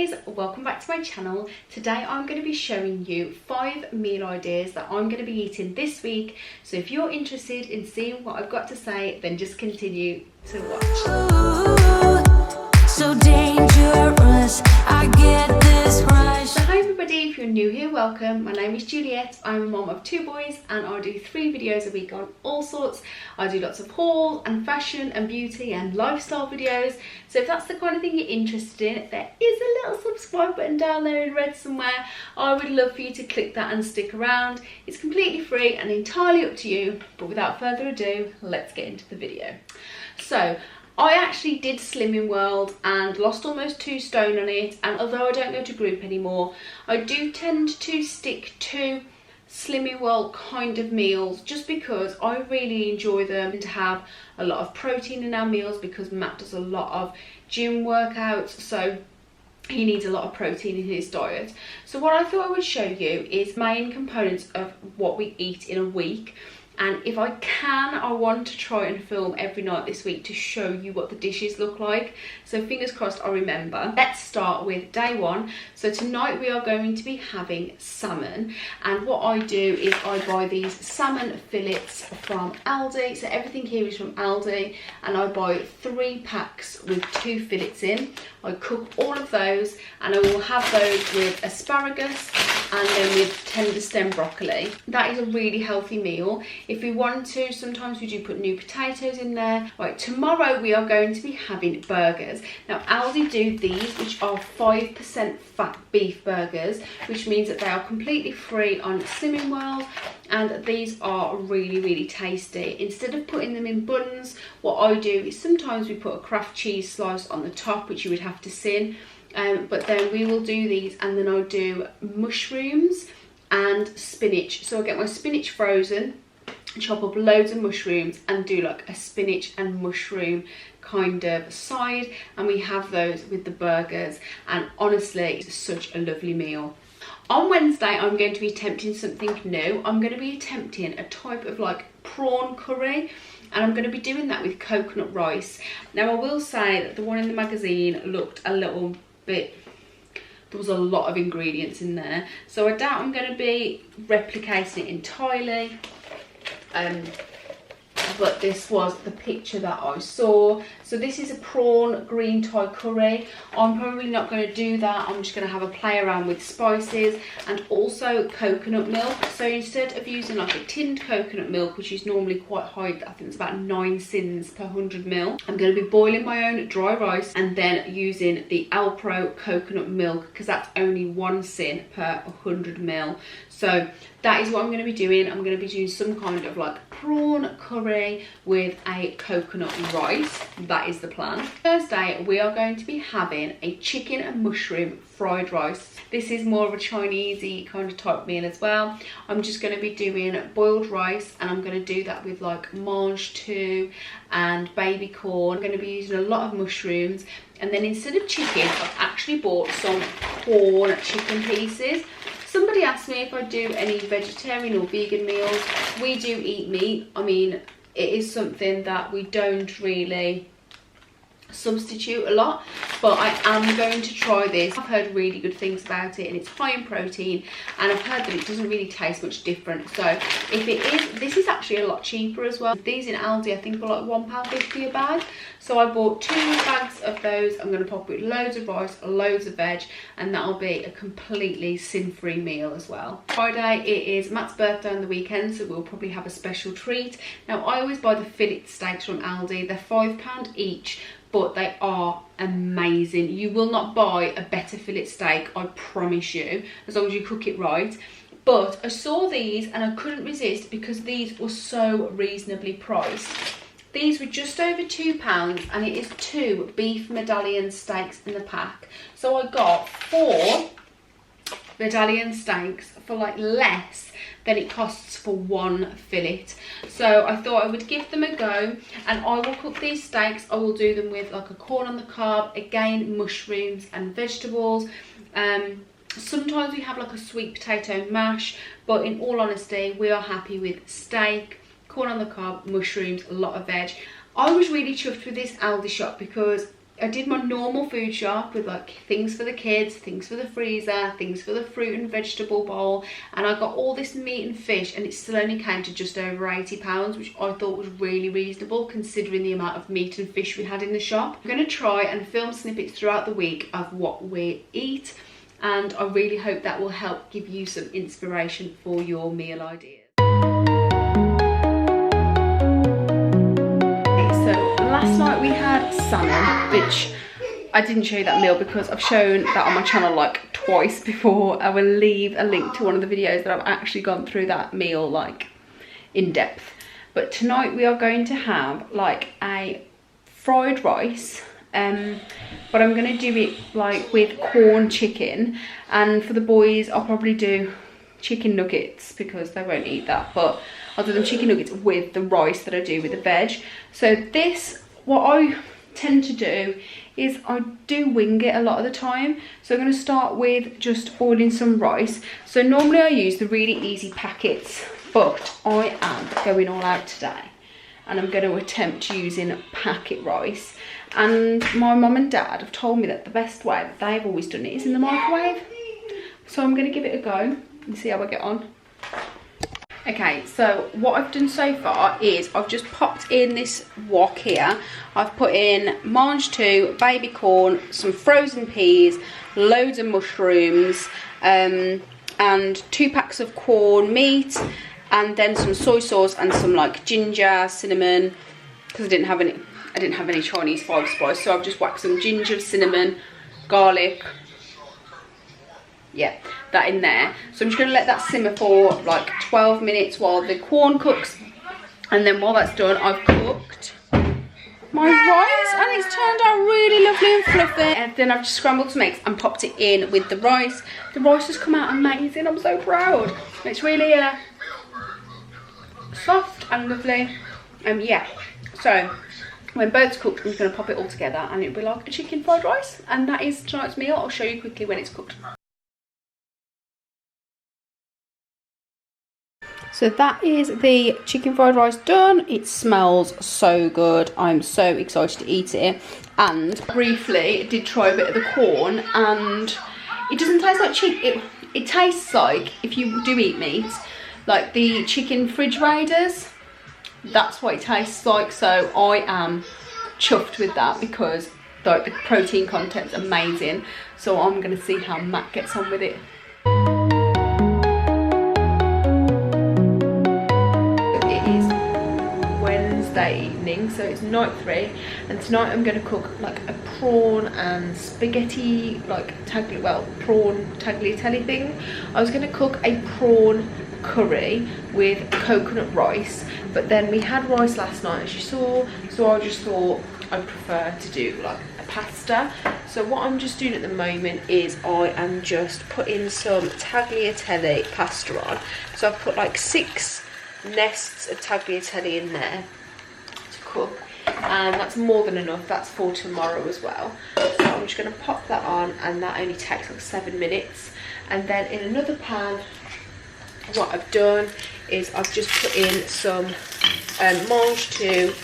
guys, welcome back to my channel. Today I'm going to be showing you 5 meal ideas that I'm going to be eating this week. So if you're interested in seeing what I've got to say, then just continue to watch. Ooh, so dangerous, I get this rush. So hi everybody, if you're new here, welcome. My name is Juliet. I'm a mom of 2 boys and I do 3 videos a week on all sorts. I do lots of haul and fashion and beauty and lifestyle videos. So if that's the kind of thing you're interested in, there is a little subscribe button down there in red somewhere. I would love for you to click that and stick around. It's completely free and entirely up to you. But without further ado, let's get into the video. So I actually did Slimming World and lost almost 2 stone on it, and although I don't go to group anymore, I do tend to stick to Slimming World kind of meals just because I really enjoy them, to have a lot of protein in our meals because Matt does a lot of gym workouts, so he needs a lot of protein in his diet. So what I thought I would show you is main components of what we eat in a week. And if I can, I want to try and film every night this week to show you what the dishes look like. So fingers crossed I remember. Let's start with day 1. So tonight we are going to be having salmon. And what I do is I buy these salmon fillets from Aldi. So everything here is from Aldi. And I buy 3 packs with 2 fillets in. I cook all of those and I will have those with asparagus and then with tender stem broccoli. That is a really healthy meal. If we want to, sometimes we do put new potatoes in there. Right, tomorrow we are going to be having burgers. Now Aldi do these, which are 5% fat beef burgers, which means that they are completely free on Slimming World, and these are really tasty. Instead of putting them in buns, what I do is sometimes we put a Kraft cheese slice on the top, which you would have to sin. But then we will do these, and then I'll do mushrooms and spinach. So I get my spinach frozen, chop up loads of mushrooms and do like a spinach and mushroom kind of side, and we have those with the burgers, and honestly it's such a lovely meal. On Wednesday I'm going to be attempting something new. I'm going to be attempting a type of like prawn curry, and I'm going to be doing that with coconut rice. Now I will say that the one in the magazine looked a little bit, there was a lot of ingredients in there, so I doubt I'm going to be replicating it entirely. But this was the picture that I saw. So this is a prawn green Thai curry. I'm probably not going to do that. I'm just going to have a play around with spices and also coconut milk. So instead of using like a tinned coconut milk, which is normally quite high, I think it's about 9 sins per 100 ml, I'm going to be boiling my own dry rice and then using the Alpro coconut milk, because that's only 1 sin per 100 ml. So that is what I'm going to be doing. I'm going to be doing some kind of like prawn curry with a coconut rice. That is the plan. Thursday we are going to be having a chicken and mushroom fried rice. This is more of a Chinesey kind of type meal as well. I'm just going to be doing boiled rice, and I'm going to do that with like mange tout and baby corn. I'm going to be using a lot of mushrooms, and then instead of chicken I've actually bought some corn chicken pieces. Somebody asked me if I do any vegetarian or vegan meals. We do eat meat. I mean, it is something that we don't really substitute a lot, but I am going to try this. I've heard really good things about it, and it's high in protein, and I've heard that it doesn't really taste much different. So if it is, this is actually a lot cheaper as well. These in Aldi I think were like £1.50 a bag, so I bought 2 bags of those. I'm going to pop with loads of rice, loads of veg, and that'll be a completely sin-free meal as well. Friday it is Matt's birthday on the weekend, so we'll probably have a special treat. Now I always buy the fillet steaks from Aldi. They're £5 each, but they are amazing. You will not buy a better fillet steak, I promise you, as long as you cook it right. But I saw these and I couldn't resist because these were so reasonably priced. These were just over £2, and it is 2 beef medallion steaks in the pack. So I got 4 medallion steaks for like less than it costs for 1 fillet. So I thought I would give them a go, and I will cook these steaks. I will do them with like a corn on the cob, again mushrooms and vegetables. Sometimes we have like a sweet potato mash, but in all honesty we are happy with steak, corn on the cob, mushrooms, a lot of veg. I was really chuffed with this Aldi shop because I did my normal food shop with like things for the kids, things for the freezer, things for the fruit and vegetable bowl, and I got all this meat and fish, and it still only came to just over £80, which I thought was really reasonable considering the amount of meat and fish we had in the shop. I'm going to try and film snippets throughout the week of what we eat, and I really hope that will help give you some inspiration for your meal ideas. Last night we had salmon, which I didn't show you that meal because I've shown that on my channel like twice before. I will leave a link to one of the videos that I've actually gone through that meal like in depth. But tonight we are going to have like a fried rice, but I'm going to do it like with corn chicken, and for the boys I'll probably do chicken nuggets because they won't eat that, but I'll do them chicken nuggets with the rice that I do with the veg. So this, what I tend to do is I do wing it a lot of the time. So I'm going to start with just boiling some rice. So normally I use the really easy packets, but I am going all out today and I'm going to attempt using packet rice. And my mum and dad have told me that the best way that they've always done it is in the microwave. So I'm going to give it a go and see how I get on. Okay, so what I've done so far is I've just popped in this wok here. I've put in mange 2, baby corn, some frozen peas, loads of mushrooms, and 2 packs of corn meat, and then some soy sauce and some like ginger, cinnamon, because I didn't have any Chinese 5 spice, so I've just whacked some ginger, cinnamon, garlic. Yeah, that in there. So I'm just going to let that simmer for like 12 minutes while the corn cooks, and then while that's done I've cooked my rice and it's turned out really lovely and fluffy. And then I've just scrambled some eggs and popped it in with the rice. The rice has come out amazing, I'm so proud. It's really soft and lovely. Yeah, so when both's cooked I'm just going to pop it all together and it'll be like a chicken fried rice, and that is tonight's meal. I'll show you quickly when it's cooked. So that is the chicken fried rice done. It smells so good. I'm so excited to eat it. And briefly did try a bit of the corn, and it doesn't taste like chicken. It tastes like, if you do eat meat, like the chicken fridge raiders. That's what it tastes like. So I am chuffed with that because like the protein content's amazing. So I'm going to see how Matt gets on with it. Evening, so it's night 3, and tonight I'm going to cook like a prawn and spaghetti, like prawn tagliatelle thing. I was going to cook a prawn curry with coconut rice, but then we had rice last night as you saw, so I just thought I'd prefer to do like a pasta. So what I'm just doing at the moment is I am just putting some tagliatelle pasta on. So I've put like 6 nests of tagliatelle in there cook, and that's more than enough. That's for tomorrow as well. So I'm just going to pop that on, and that only takes like 7 minutes. And then in another pan, what I've done is I've just put in some mange 2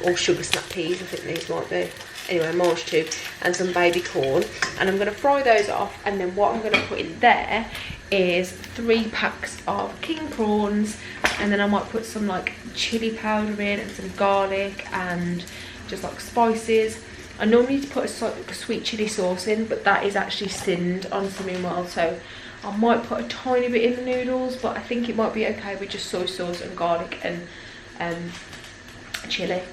or sugar snap peas, I think these might be. Anyway, mange 2 and some baby corn, and I'm going to fry those off. And then what I'm going to put in there is 3 packs of king prawns, and then I might put some like chili powder in and some garlic and just like spices. I normally put a sweet chili sauce in, but that is actually sinned on Simming Well, so I might put a tiny bit in the noodles, but I think it might be okay with just soy sauce and garlic and chili.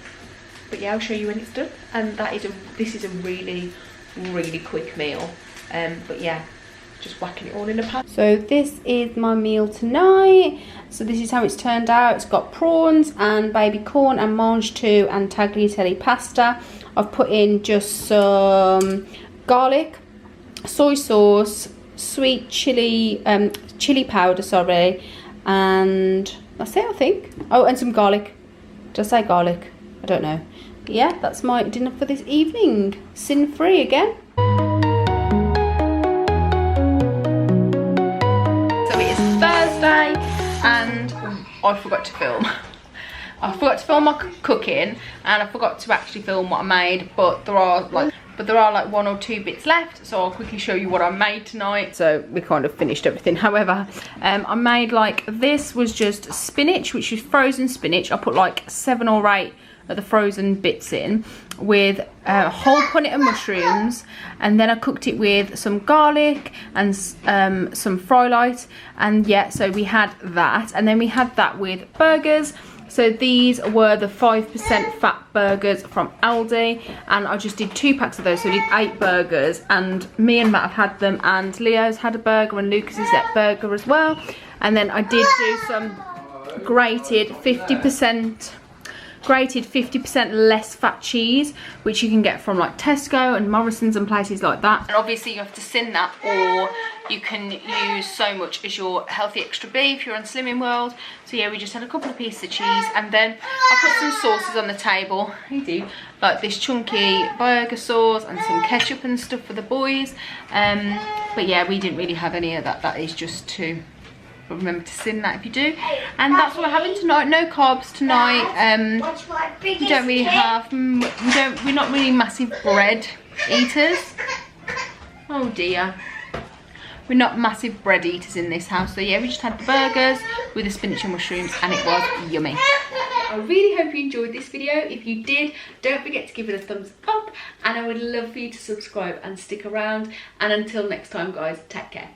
But yeah, I'll show you when it's done. And this is a really quick meal, but yeah, just whacking it all in a pan. So this is my meal tonight. So this is how it's turned out. It's got prawns and baby corn and mange 2 and tagliatelle pasta. I've put in just some garlic, soy sauce, sweet chili powder, sorry, and that's it, I think. Oh, and some garlic. Did I say garlic? I don't know. But yeah, that's my dinner for this evening. Sin free again. Thursday, and I forgot to film. I forgot to film my cooking, and I forgot to actually film what I made, but there are like 1 or 2 bits left, so I'll quickly show you what I made tonight. So we kind of finished everything. However, I made like, this was just spinach, which is frozen spinach. I put like 7 or 8 of the frozen bits in with whole punnet of mushrooms, and then I cooked it with some garlic and some fry light, and yeah, so we had that, and then we had that with burgers. So these were the 5% fat burgers from Aldi, and I just did 2 packs of those, so I did 8 burgers, and me and Matt have had them, and Leo's had a burger, and Lucas's burger as well. And then I did do some grated 50% less fat cheese, which you can get from like Tesco and Morrison's and places like that. And obviously you have to sin that, or you can use so much as your healthy extra B if you're on Slimming World. So yeah, we just had a couple of pieces of cheese, and then I put some sauces on the table. You do like this chunky burger sauce and some ketchup and stuff for the boys. But yeah, we didn't really have any of that. That is just to remember to sin that if you do. And that's what we're having tonight. No carbs tonight. We don't really have, we're not really massive bread eaters. Oh dear. We're not massive bread eaters in this house. So yeah, we just had the burgers with the spinach and mushrooms, and it was yummy. I really hope you enjoyed this video. If you did, don't forget to give it a thumbs up, and I would love for you to subscribe and stick around. And until next time guys, take care.